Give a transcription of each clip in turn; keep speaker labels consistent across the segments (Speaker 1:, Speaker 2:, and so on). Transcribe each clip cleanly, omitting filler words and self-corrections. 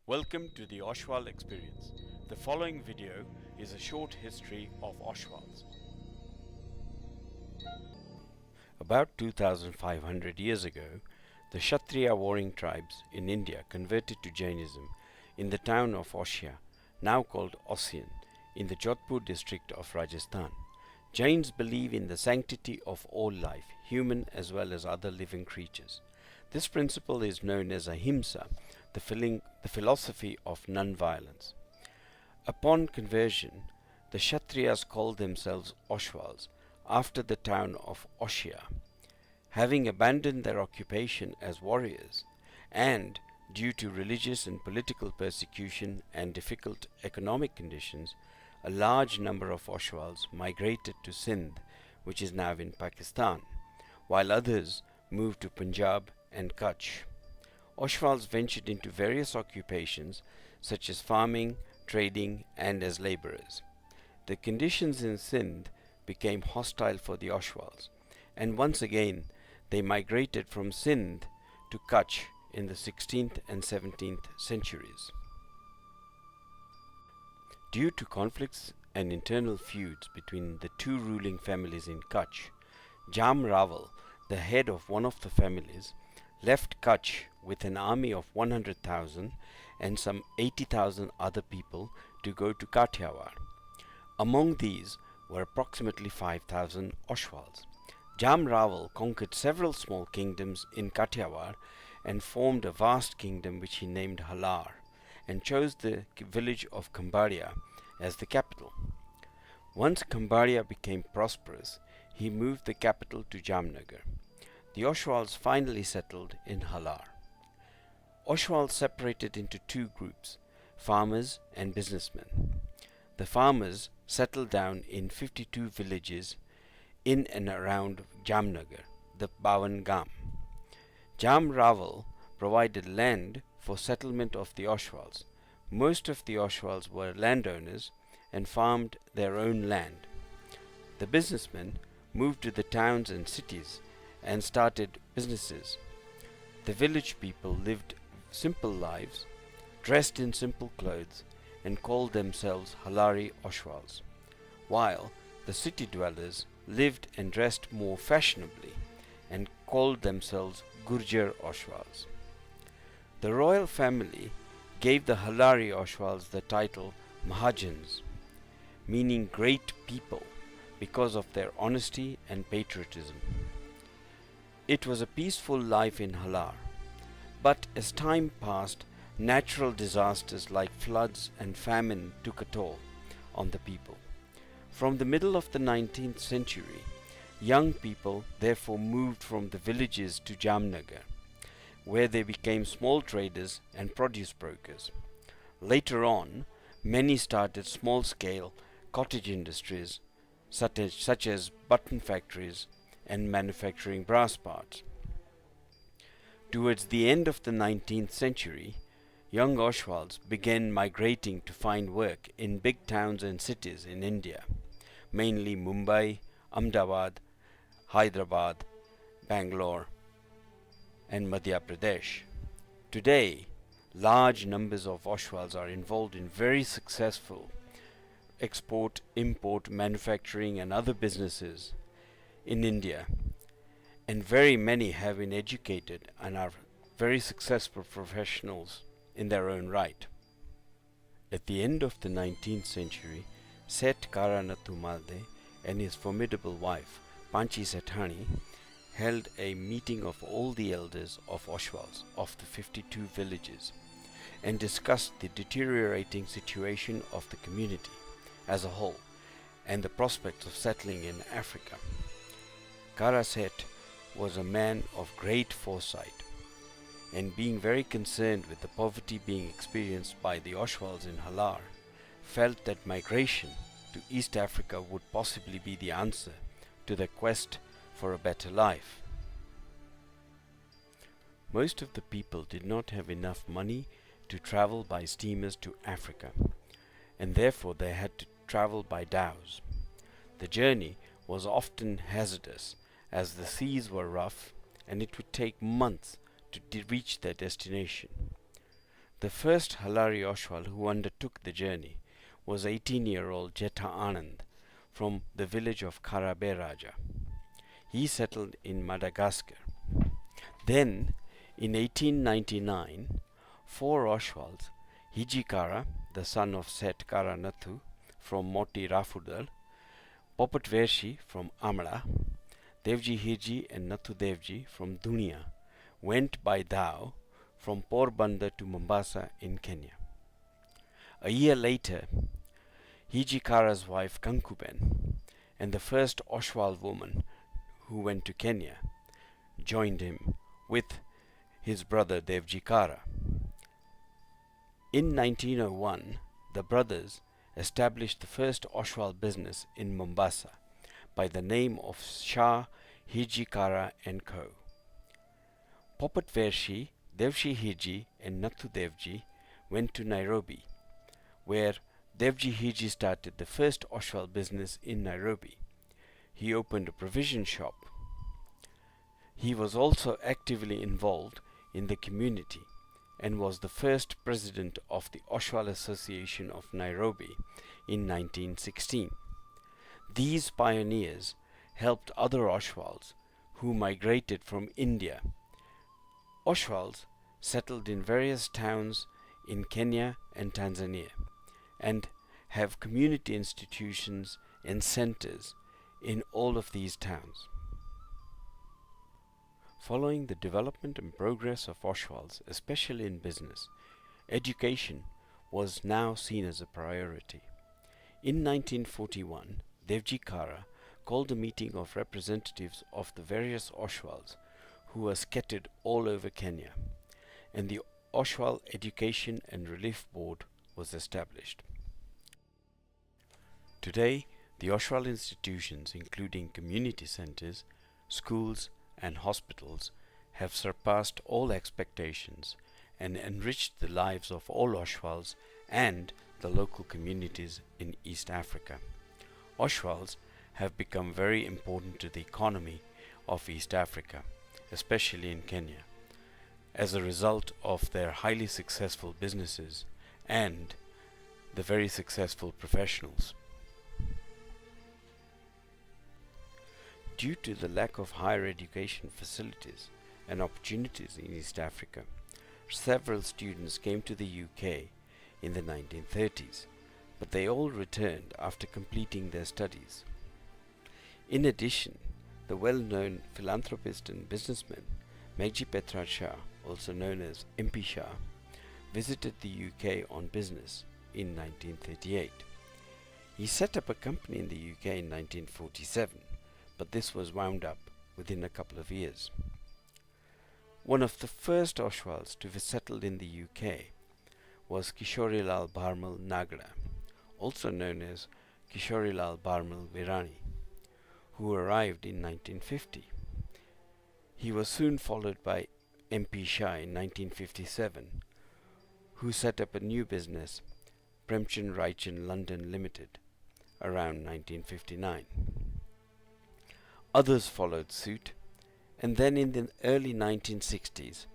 Speaker 1: Welcome to the Oshwal Experience. The following video is a short history of Oshwals. About 2500 years ago, the Kshatriya warring tribes in India converted to Jainism in the town of Oshia, now called Ossian, in the Jodhpur district of Rajasthan. Jains believe in the sanctity of all life, human as well as other living creatures. This principle is known as Ahimsa, the philosophy of non-violence. Upon conversion, the Kshatriyas called themselves Oshwals after the town of Oshia. Having abandoned their occupation as warriors and, due to religious and political persecution and difficult economic conditions, a large number of Oshwals migrated to Sindh, which is now in Pakistan, while others moved to Punjab and Kutch. Oshwals ventured into various occupations such as farming, trading, and as laborers. The conditions in Sindh became hostile for the Oshwals, and once again they migrated from Sindh to Kutch in the 16th and 17th centuries. Due to conflicts and internal feuds between the two ruling families in Kutch, Jam Raval, the head of one of the families, left Kutch with an army of 100,000 and some 80,000 other people to go to Kathiawar. Among these were approximately 5,000 Oshwals. Jam Raval conquered several small kingdoms in Kathiawar and formed a vast kingdom which he named Halar, and chose the village of Kambaria as the capital. Once Kambaria became prosperous, he moved the capital to Jamnagar. The Oshwals finally settled in Halar. Oshwals separated into two groups, farmers and businessmen. The farmers settled down in 52 villages in and around Jamnagar, the Bawan Gam. Jam Raval provided land for settlement of the Oshwals. Most of the Oshwals were landowners and farmed their own land. The businessmen moved to the towns and cities and started businesses. The village people lived simple lives, dressed in simple clothes, and called themselves Halari Oshwals, while the city dwellers lived and dressed more fashionably and called themselves Gurjar Oshwals. The royal family gave the Halari Oshwals the title Mahajans, meaning great people, because of their honesty and patriotism. It was a peaceful life in Halar, but as time passed, natural disasters like floods and famine took a toll on the people. From the middle of the 19th century, young people therefore moved from the villages to Jamnagar, where they became small traders and produce brokers. Later on, many started small-scale cottage industries such as button factories and manufacturing brass parts. Towards the end of the 19th century, young Oshwals began migrating to find work in big towns and cities in India, mainly Mumbai, Ahmedabad, Hyderabad, Bangalore, and Madhya Pradesh. Today, large numbers of Oshwals are involved in very successful export, import, manufacturing and other businesses in India, and very many have been educated and are very successful professionals in their own right. At the end of the 19th century, Seth Karanathu Malde and his formidable wife Panchi Sethani held a meeting of all the elders of Oshwals of the 52 villages and discussed the deteriorating situation of the community as a whole and the prospects of settling in Africa. Kara Seth was a man of great foresight, and being very concerned with the poverty being experienced by the Oshwals in Halar, felt that migration to East Africa would possibly be the answer to their quest for a better life. Most of the people did not have enough money to travel by steamers to Africa, and therefore they had to travel by dhows. The journey was often hazardous, as the seas were rough and it would take months to reach their destination. The first Halari Oswal who undertook the journey was 18-year-old Jetha Anand from the village of Karaberaja. He settled in Madagascar. Then, in 1899, four Oswals, Hijikara, the son of Set Karanathu from Moti Rafudar, Popat Vershi from Amla, Devji Hirji and Nathu Devji from Dunia, went by dhow from Porbandar to Mombasa in Kenya. A year later, Hijikara's wife Kankuben and the first Oswal woman who went to Kenya joined him with his brother Devji Kara. In 1901, the brothers established the first Oswal business in Mombasa by the name of Shah Hijikara and Co. Popat Vershi, Devji Hirji and Nathu Devji went to Nairobi, where Devji Hirji started the first Oswal business in Nairobi. He opened a provision shop. He was also actively involved in the community and was the first president of the Oswal Association of Nairobi in 1916. These pioneers helped other Oswals who migrated from India. Oswals settled in various towns in Kenya and Tanzania and have community institutions and centers in all of these towns. Following the development and progress of Oswals, especially in business, education was now seen as a priority. In 1941, Devji Kara called a meeting of representatives of the various Oswals who were scattered all over Kenya, and the Oswal Education and Relief Board was established. Today, the Oswal institutions, including community centers, schools, and hospitals, have surpassed all expectations and enriched the lives of all Oswals and the local communities in East Africa. Oswals have become very important to the economy of East Africa, especially in Kenya, as a result of their highly successful businesses and the very successful professionals. Due to the lack of higher education facilities and opportunities in East Africa, several students came to the UK in the 1930s, but they all returned after completing their studies. In addition, the well-known philanthropist and businessman Megji Petra Shah, also known as MP Shah, visited the UK on business in 1938. He set up a company in the UK in 1947, but this was wound up within a couple of years. One of the first Oswals to be settled in the UK was Kishorilal Barmal Nagra, also known as Kishorilal Barmal Virani, who arrived in 1950. He was soon followed by MP Shah in 1957, who set up a new business, Premchand Raichand London Limited, around 1959. Others followed suit, and then in the early 1960s,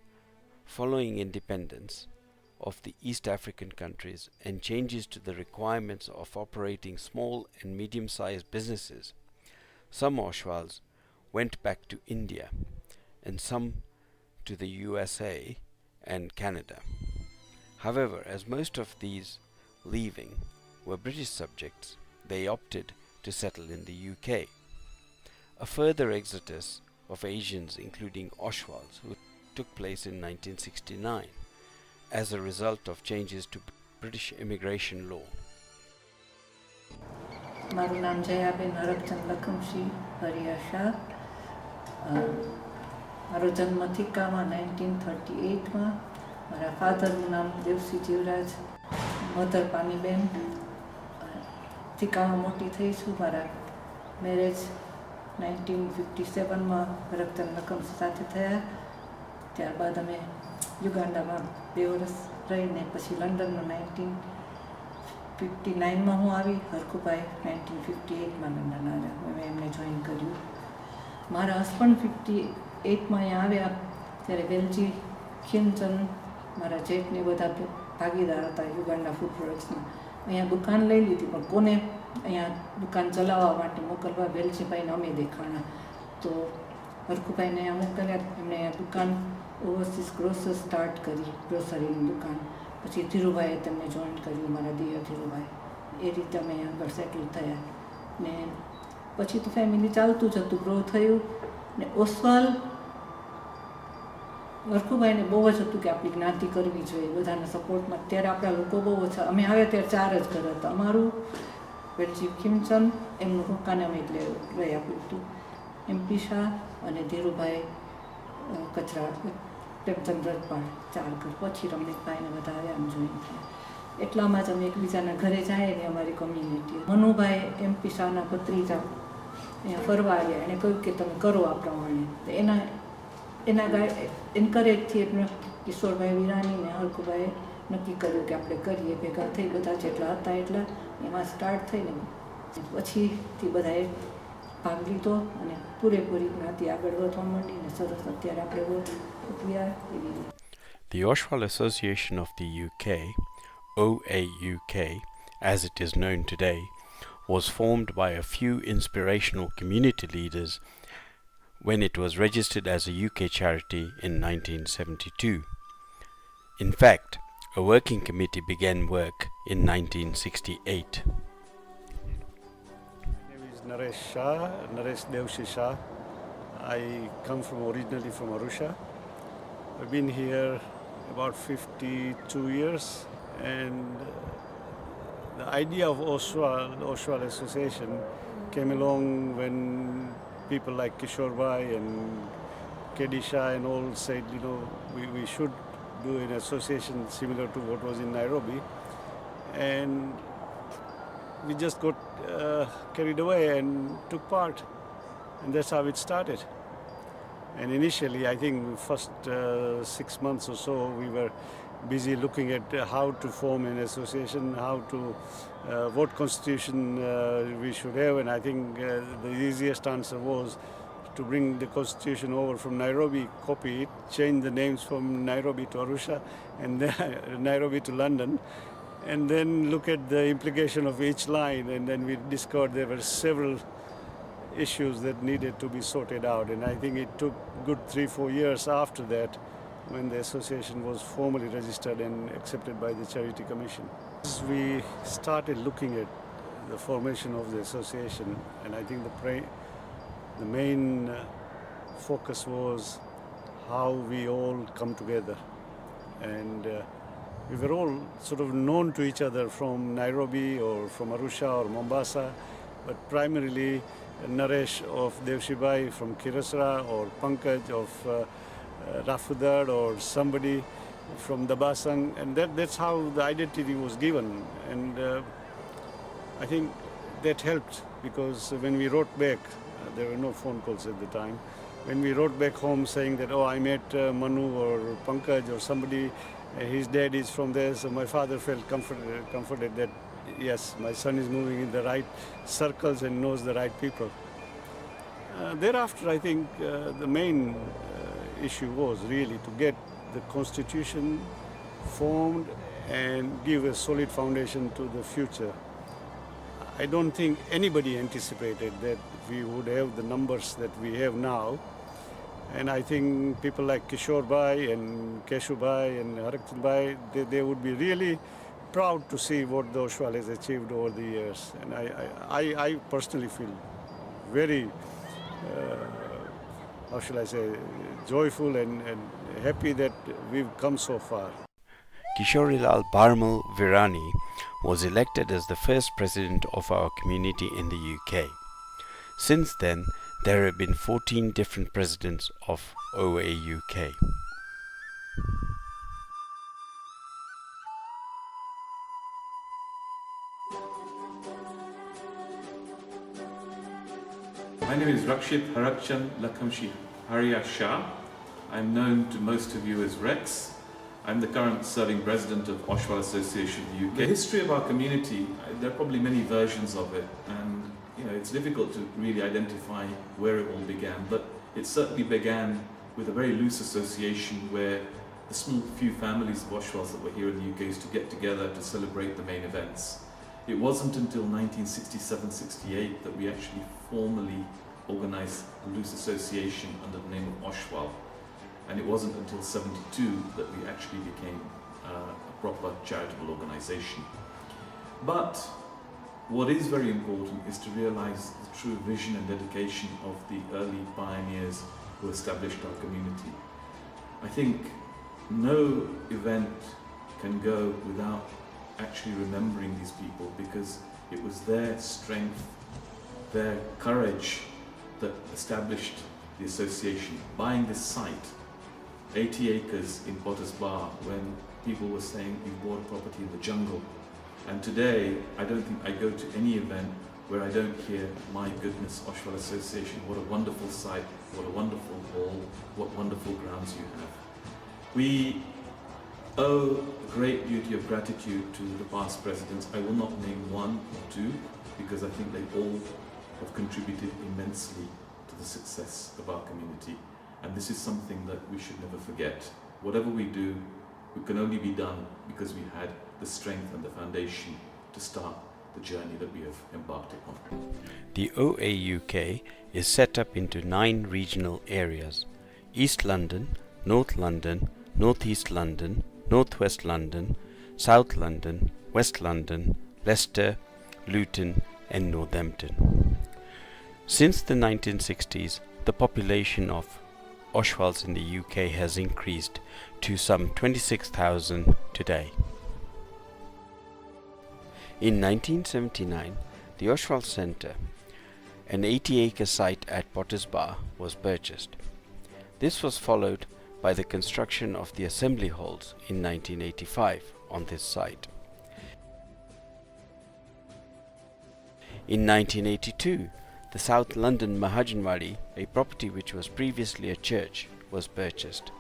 Speaker 1: following independence of the East African countries and changes to the requirements of operating small and medium-sized businesses, some Oswals went back to India and some to the USA and Canada. However, as most of these leaving were British subjects, they opted to settle in the UK. A further exodus of Asians, including Oswals, who took place in 1969 as a result of changes to British immigration law.
Speaker 2: મારું નામ જયાબેન હરકચંદ લખમસિંહ હરિયાશા. મારો જન્મ થીકામાં 1938માં. મારા ફાધરનું નામ Devsi Jivraj, mother પાનીબેન. થીકામાં મોટી થઈ છું. મારા મેરેજ 1957માં હરકચંદ લખમસિંહ સાથે થયા. ત્યારબાદ અમે યુગાન્ડામાં 2 વર્ષ રહીને પછી લંડનમાં 1959માં હું આવી. હરખુભાઈ 1958માં લંડન આવ્યા. મેં એમને જોઈન કર્યું. મારા હસબન્ડ 58માં અહીંયા આવ્યા ત્યારે વેલજી ખીમચંદ મારા જેઠને બધા ભાગીદાર હતા યુગાન્ડા ફૂડ પ્રોડક્ટ્સમાં. અહીંયા દુકાન લઈ લીધી, પણ કોને અહીંયા દુકાન ચલાવવા માટે મોકલવા વેલજીભાઈને અમે દેખાણા. તો હરખુભાઈને અહીંયા મોકલ્યા, એમણે અહીંયા દુકાન ઓવરસીઝ ગ્રોસર સ્ટાર્ટ કરી, ગ્રોસરીની દુકાન. પછી ધીરુભાઈએ તેમને જોઈન્ટ કર્યું, મારા દિયર ધીરુભાઈ. એ રીતે અમે અહીંયા આગળ સેટલ થયા. ને પછી તો ફેમિલી ચાલતું જતું, ગ્રો થયું. ને ઓસવાલ હરખુભાઈને બહુ જ હતું કે આપણી જ્ઞાતિ કરવી જોઈએ બધાના સપોર્ટમાં. ત્યારે આપણા લોકો બહુ ઓછા, અમે આવ્યા ત્યારે 4 જ ઘર હતા. અમારું વેલજી ખીમચંદ, એમનું રોકાને અમે એટલે લઈ આપ્યું હતું. MP શાહ અને ધીરુભાઈ કચરા, પ્રેમચંદ રજપાળ, 4 ઘર. પછી રમણીકભાઈને બધા આવ્યા, આમ જોઈને થયા. એટલામાં જ અમે એકબીજાના ઘરે જાય ને અમારી કોમ્યુનિટી. મનુભાઈ MP શાહના ભત્રીજા અહીંયા ફરવા આવ્યા. એણે કહ્યું કે તમે કરો આ પ્રમાણે. તો એના એન્કરેજથી એમને કિશોરભાઈ વિરાણી ને હરખુભાઈએ નક્કી કર્યું કે આપણે કરીએ. ભેગા થઈ બધા જેટલા હતા એટલા, એમાં સ્ટાર્ટ થઈને પછીથી બધાએ ભાગ લીધો અને પૂરેપૂરી જ્ઞાતિ આગળ વધવા માંડી ને સરસ અત્યારે આપણે ઉભ્યા એવી રીતે.
Speaker 1: The Oshwal Association of the UK, OAUK, as it is known today, was formed by a few inspirational community leaders when it was registered as a UK charity in 1972. In fact, a working committee began work in 1968.
Speaker 3: My name is Naresh Devshi Shah. I come originally from Arusha. I've been here about 52 years, and the idea of Oshwal Association came along when people like Kishore Bhai and Kedisha and all said, we should do an association similar to what was in Nairobi. And we just got carried away and took part. And that's how it started. And initially, I think first 6 months or so, we were busy looking at how to form an association, what constitution we should have. And I think the easiest answer was to bring the constitution over from Nairobi, copy it, change the names from Nairobi to Arusha, and then Nairobi to London, and then look at the implication of each line. And then we discovered there were several issues that needed to be sorted out. And I think it took good 3-4 years after that when the association was formally registered and accepted by the Charity Commission. We started looking at the formation of the association, and I think the main focus was how we all come together. And we were all sort of known to each other from Nairobi or from Arusha or Mombasa, but primarily Naresh of Devshibai from Kirasra, or Pankaj of Rafudar, or somebody from Dabasang, and that's how the identity was given. And I think that helped, because when we wrote back, there were no phone calls at the time. When we wrote back home saying that, I met Manu or Pankaj or somebody, his dad is from there, so my father felt comforted that yes, my son is moving in the right circles and knows the right people. Thereafter, I think the main issue was really to get the constitution formed and give a solid foundation to the future. I don't think anybody anticipated that we would have the numbers that we have now. And I think people like Kishore Bhai and Keshu Bhai and Harakchand Bhai, they would be really proud to see what the Oshwal has achieved over the years. And I personally feel very, how shall I say, joyful and happy that we've come so far.
Speaker 1: Kishorilal Barmal Virani was elected as the first president of our community in the UK. Since then, there have been 14 different presidents of OAUK.
Speaker 4: My name is Rakshit Harakchand Lakamshi Hariya Shah. I'm known to most of you as Rex. I'm the current serving president of Oshwal Association UK. The history of our community, there are probably many versions of it, and it's difficult to really identify where it all began, but it certainly began with a very loose association where the small few families of Oswals that were here in the UK used to get together to celebrate the main events. It wasn't until 1967-68 that we actually formally organised a loose association under the name of Oshwal, and it wasn't until 72 that we actually became a proper charitable organisation. But what is very important is to realise the true vision and dedication of the early pioneers who established our community. I think no event can go without actually remembering these people, because it was their strength, their courage that established the association. Buying this site, 80 acres in Potters Bar, when people were saying you bought a property in the jungle. And today, I don't think I go to any event where I don't hear, my goodness, Oshwal Association, what a wonderful site, what a wonderful hall, what wonderful grounds you have. We owe a great duty of gratitude to the past presidents. I will not name one or two, because I think they all have contributed immensely to the success of our community. And this is something that we should never forget. Whatever we do, it can only be done because we had the strength and the foundation to start the journey that we have embarked upon.
Speaker 1: The OAUK is set up into 9 regional areas: East London, North London, North East London, North West London, South London, West London, Leicester, Luton and Northampton. Since the 1960s, the population of Oshwals in the UK has increased to some 26,000 today. In 1979, the Oshwal Centre, an 80-acre site at Potters Bar, was purchased. This was followed by the construction of the assembly halls in 1985 on this site. In 1982, the South London Mahajanwadi, a property which was previously a church, was purchased.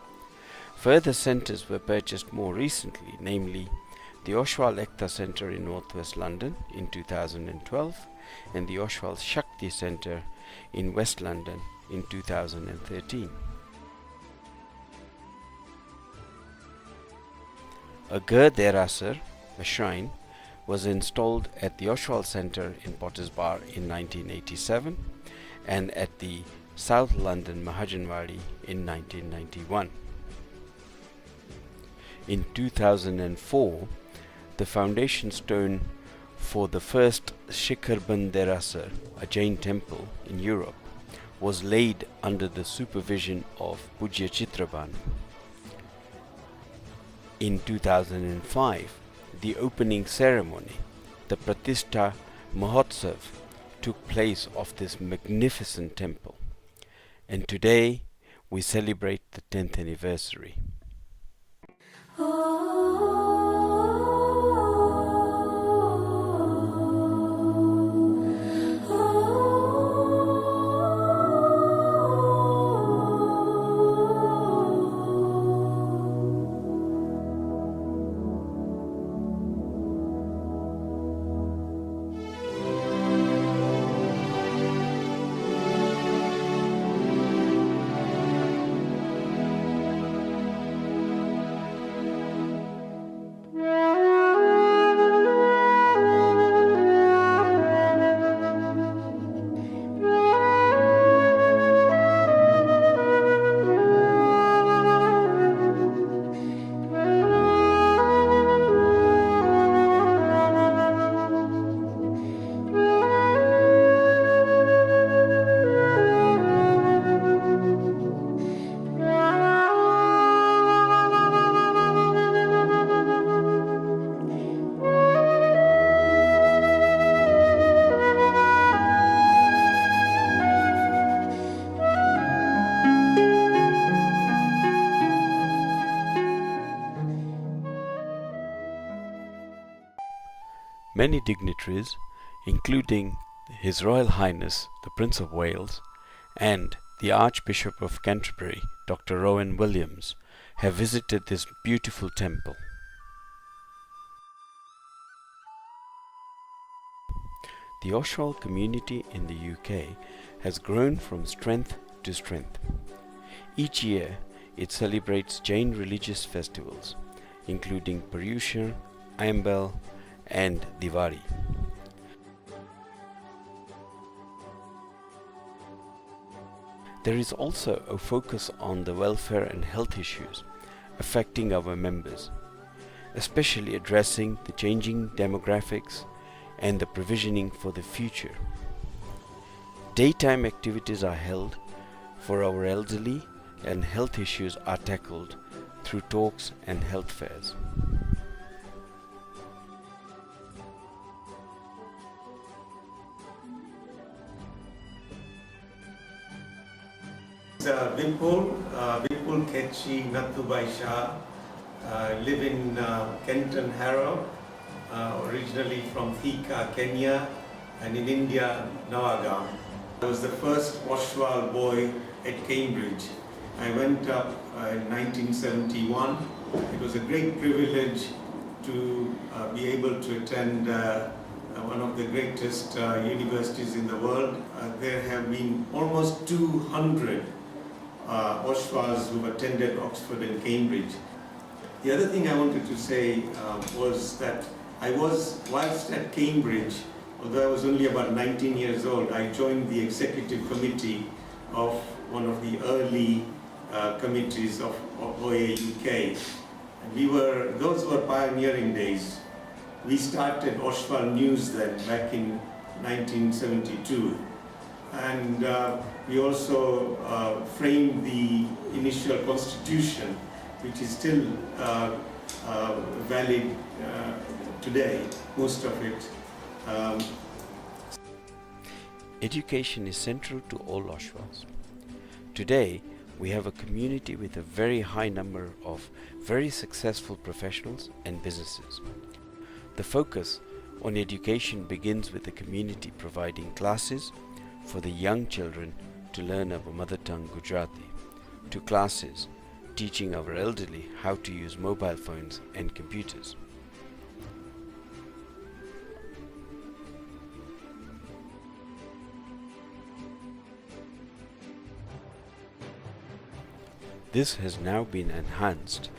Speaker 1: Further centres were purchased more recently, namely the Oshwal Ekta Centre in North West London in 2012 and the Oshwal Shakti Centre in West London in 2013. A Gurderasar, a shrine, was installed at the Oshwal Centre in Potters Bar in 1987 and at the South London Mahajanwadi in 1991. In 2004, the foundation stone for the first Shikharband Derasar, a Jain temple in Europe, was laid under the supervision of Pujya Chitraban. In 2005, the opening ceremony, the Pratishtha Mahotsav, took place of this magnificent temple, and today we celebrate the 10th anniversary. Many dignitaries, including His Royal Highness the Prince of Wales and the Archbishop of Canterbury, Dr. Rowan Williams, have visited this beautiful temple. The Oshwal community in the UK has grown from strength to strength. Each year, it celebrates Jain religious festivals, including Paryushan, Ayambel, and Diwali. There is also a focus on the welfare and health issues affecting our members, especially addressing the changing demographics and the provisioning for the future. Daytime activities are held for our elderly and health issues are tackled through talks and health fairs.
Speaker 5: Vipul Kechi Nathubai Shah, live in Kenton, Harrow, originally from Thika, Kenya, and in India, Nawagaon. I was the first Oshwal boy at Cambridge. I went up in 1971. It was a great privilege to be able to attend one of the greatest universities in the world. There have been almost 200 Oshwas who attended Oxford and Cambridge. The other thing I wanted to say was that whilst at Cambridge, although I was only about 19 years old, I joined the executive committee of one of the early committees of OA UK. And those were pioneering days. We started Oshwal News then, back in 1972. And we also framed the initial constitution, which is still valid today, most of it.
Speaker 1: Education is central to all Oshwals. Today, we have a community with a very high number of very successful professionals and businesses. The focus on education begins with the community providing classes for the young children to learn our mother tongue Gujarati, to classes teaching our elderly how to use mobile phones and computers. This has now been enhanced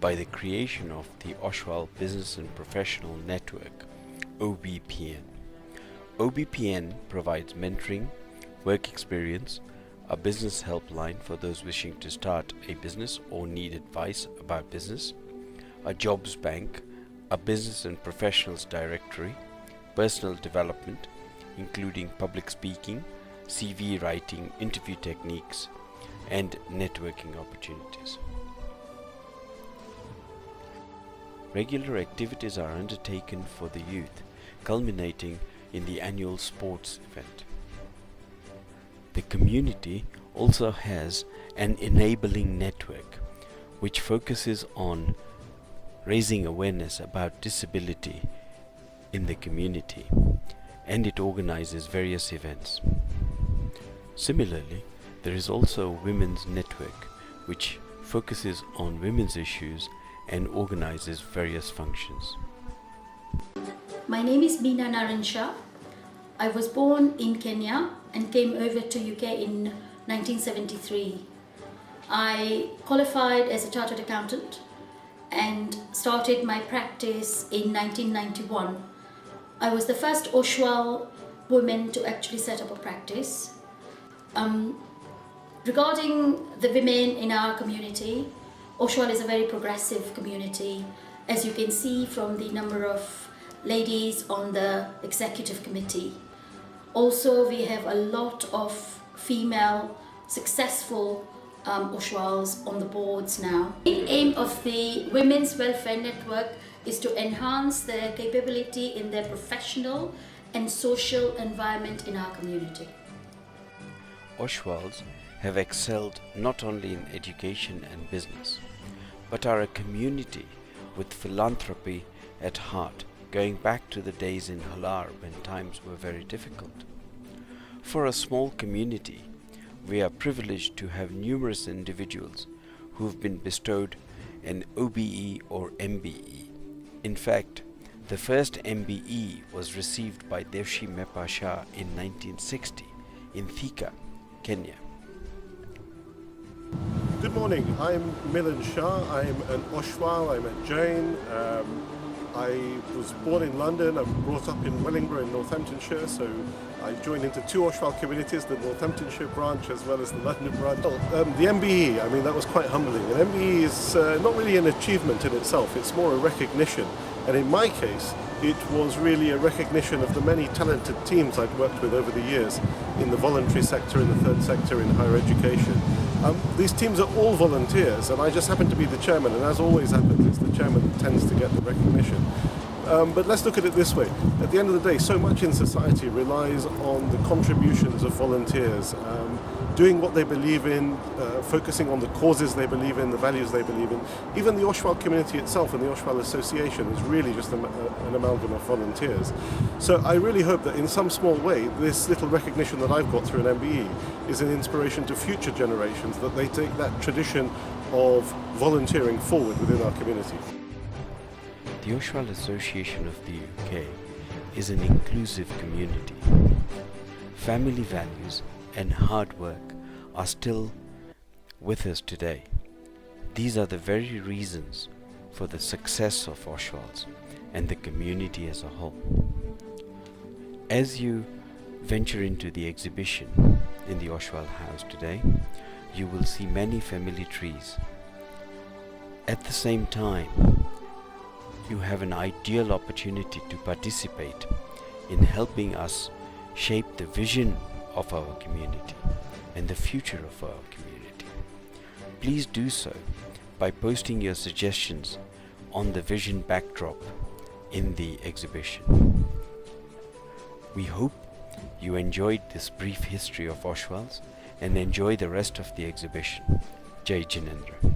Speaker 1: by the creation of the Oshwal Business and Professional Network, OBPN. OBPN provides mentoring, work experience, a business helpline for those wishing to start a business or need advice about business, a jobs bank, a business and professionals directory, personal development, including public speaking, CV writing, interview techniques, and networking opportunities. Regular activities are undertaken for the youth, culminating in the annual sports event. The community also has an enabling network which focuses on raising awareness about disability in the community, and it organizes various events. Similarly, there is also a women's network which focuses on women's issues and organizes various functions.
Speaker 6: My name is Meena Naran Shah. I was born in Kenya and came over to UK in 1973. I qualified as a chartered accountant and started my practice in 1991. I was the first Oshwal woman to actually set up a practice. Regarding the women in our community, Oshwal is a very progressive community, as you can see from the number of ladies on the executive committee. Also, we have a lot of female successful Oshwals on the boards now. The aim of the Women's Welfare Network is to enhance their capability in their professional and social environment in our community.
Speaker 1: Oshwals have excelled not only in education and business, but are a community with philanthropy at heart, going back to the days in Halar when times were very difficult. For a small community, we are privileged to have numerous individuals who have been bestowed an OBE or MBE. In fact, the first MBE was received by Devshi Mepa Shah in 1960 in Thika, Kenya.
Speaker 7: Good good morning. I'm Milan Shah. I'm an Oshwal. I'm a Jain. I was born in London. I was brought up in Wellingborough in Northamptonshire, so I joined into two Oshwal communities, the Northamptonshire branch as well as the London branch. The MBE, I mean, that was quite humbling. An MBE is not really an achievement in itself, it's more a recognition. And in my case, it was really a recognition of the many talented teams I'd worked with over the years in the voluntary sector, in the third sector, in higher education. These teams are all volunteers, and I just happen to be the chairman, and as always happens, it's the chairman that tends to get the recognition. But let's look at it this way. At the end of the day, so much in society relies on the contributions of volunteers, doing what they believe in, focusing on the causes they believe in, the values they believe in. Even the Oshwal community itself and the Oshwal Association is really just an amalgam of volunteers. So I really hope that in some small way, this little recognition that I've got through an MBE is an inspiration to future generations, that they take that tradition of volunteering forward within our community.
Speaker 1: The Oshwal Association of the UK is an inclusive community. Family values and hard work are still with us today. These are the very reasons for the success of Oshwals and the community as a whole. As you venture into the exhibition in the Oshwal House today, you will see many family trees. At the same time, you have an ideal opportunity to participate in helping us shape the vision of our community and the future of our community. Please do so by posting your suggestions on the vision backdrop in the exhibition. We hope you enjoyed this brief history of Oshwals and enjoy the rest of the exhibition. Jai Jinendra.